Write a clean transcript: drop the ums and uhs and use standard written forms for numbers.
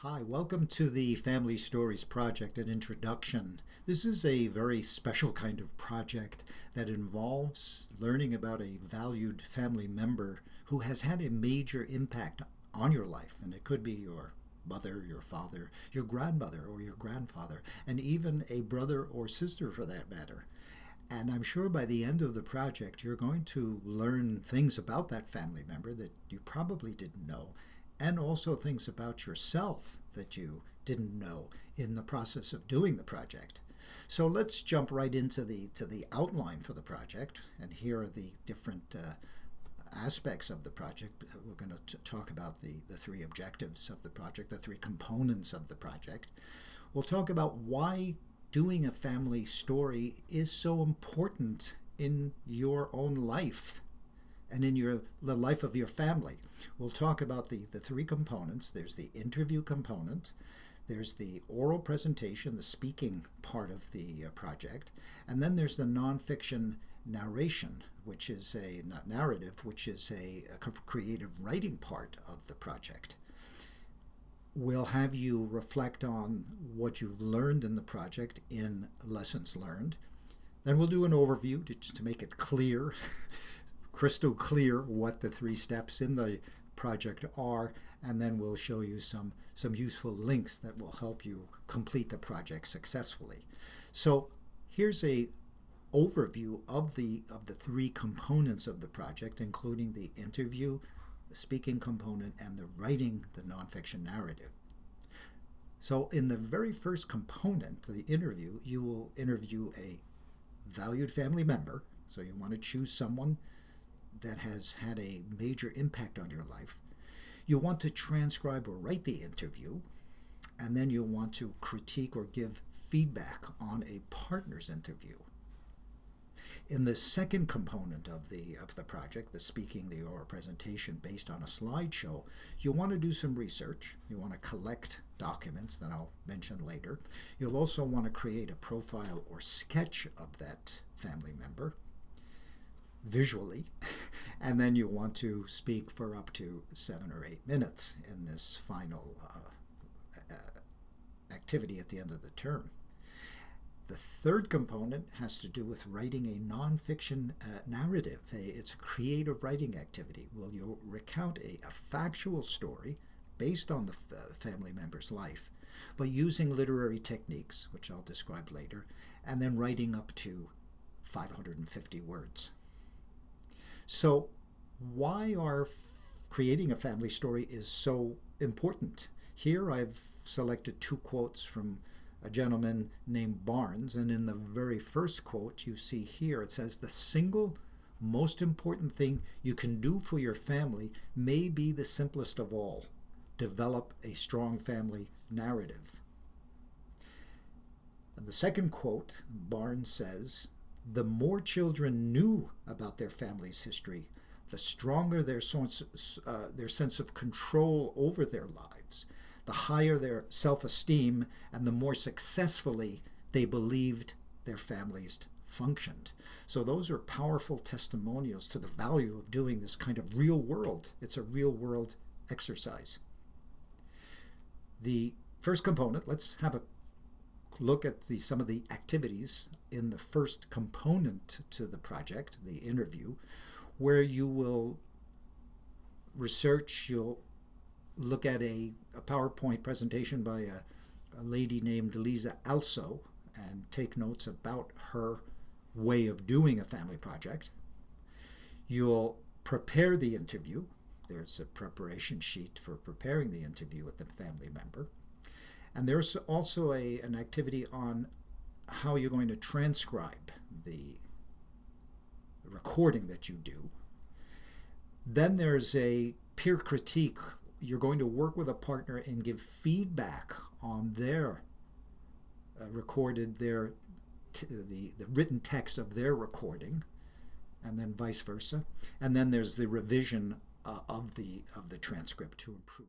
Hi, welcome to the Family Stories Project, an introduction. This is a very special kind of project that involves learning about a valued family member who has had a major impact on your life. And it could be your mother, your father, your grandmother, or your grandfather, and even a brother or sister for that matter. And I'm sure by the end of the project, you're going to learn things about that family member that you probably didn't know, and also things about yourself that you didn't know in the process of doing the project. So let's jump right into the outline for the project, and here are the different aspects of the project. We're going to talk about the three objectives of the project, the three components of the project. We'll talk about why doing a family story is so important in your own life and in the life of your family. We'll talk about the three components. There's the interview component, there's the oral presentation, the speaking part of the project, and then there's the nonfiction narration, which is not narrative, which is a creative writing part of the project. We'll have you reflect on what you've learned in the project in lessons learned. Then we'll do an overview to make it clear, crystal clear, what the three steps in the project are, and then we'll show you some useful links that will help you complete the project successfully. So here's a overview of the three components of the project, including the interview, the speaking component, and the writing, the nonfiction narrative. So in the very first component, the interview, you will interview a valued family member. So you want to choose someone that has had a major impact on your life. You want to transcribe or write the interview, and then you'll want to critique or give feedback on a partner's interview. In the second component of the project, the speaking, the oral presentation based on a slideshow, you'll want to do some research. You want to collect documents that I'll mention later. You'll also want to create a profile or sketch of that family member visually, and then you want to speak for up to 7 or 8 minutes in this final activity at the end of the term. The third component has to do with writing a nonfiction narrative. It's a creative writing activity. Well, you'll recount a factual story based on the family member's life, but using literary techniques, which I'll describe later, and then writing up to 550 words. So why creating a family story is so important? Here I've selected 2 quotes from a gentleman named Barnes, and in the very first quote you see here, it says, "The single most important thing you can do for your family may be the simplest of all. Develop a strong family narrative." And the second quote, Barnes says, "The more children knew about their family's history, the stronger their sense of control over their lives, the higher their self-esteem, and the more successfully they believed their families functioned." So those are powerful testimonials to the value of doing this kind of real world. It's a real world exercise. The first component, let's have a look at some of the activities in the first component to the project, the interview, where you will research. You'll look at a PowerPoint presentation by a lady named Lisa Also and take notes about her way of doing a family project. You'll prepare the interview. There's a preparation sheet for preparing the interview with the family member. And there's also an activity on how you're going to transcribe the recording that you do. Then there's a peer critique. You're going to work with a partner and give feedback on their the written text of their recording, and then vice versa. And then there's the revision of the transcript to improve.